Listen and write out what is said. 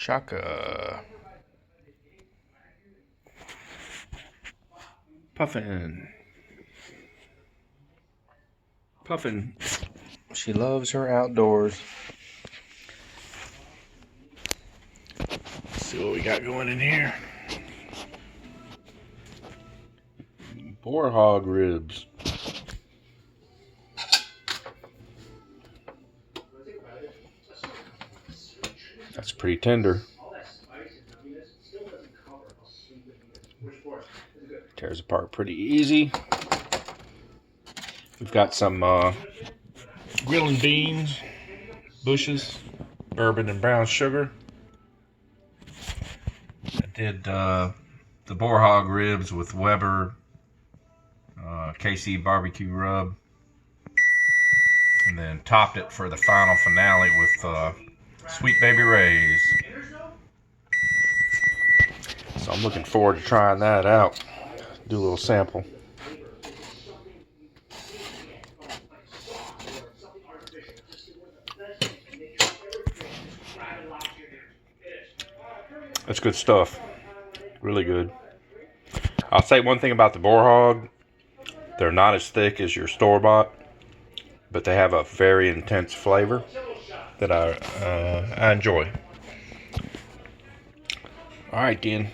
Shaka. Puffin. Puffin. She loves her outdoors. Let's see what we got going in here. Boar hog ribs. That's pretty tender. Tears apart pretty easy. We've got some grilling beans, bushes, bourbon and brown sugar. I did the boar hog ribs with Weber KC barbecue rub, and then topped it for the final finale with Sweet Baby Ray's. So I'm looking forward to trying that out. Do a little sample. That's good stuff. Really good. I'll say one thing about the boar hog. They're not as thick as your store-bought, but they have a very intense flavor that I enjoy. All right, then.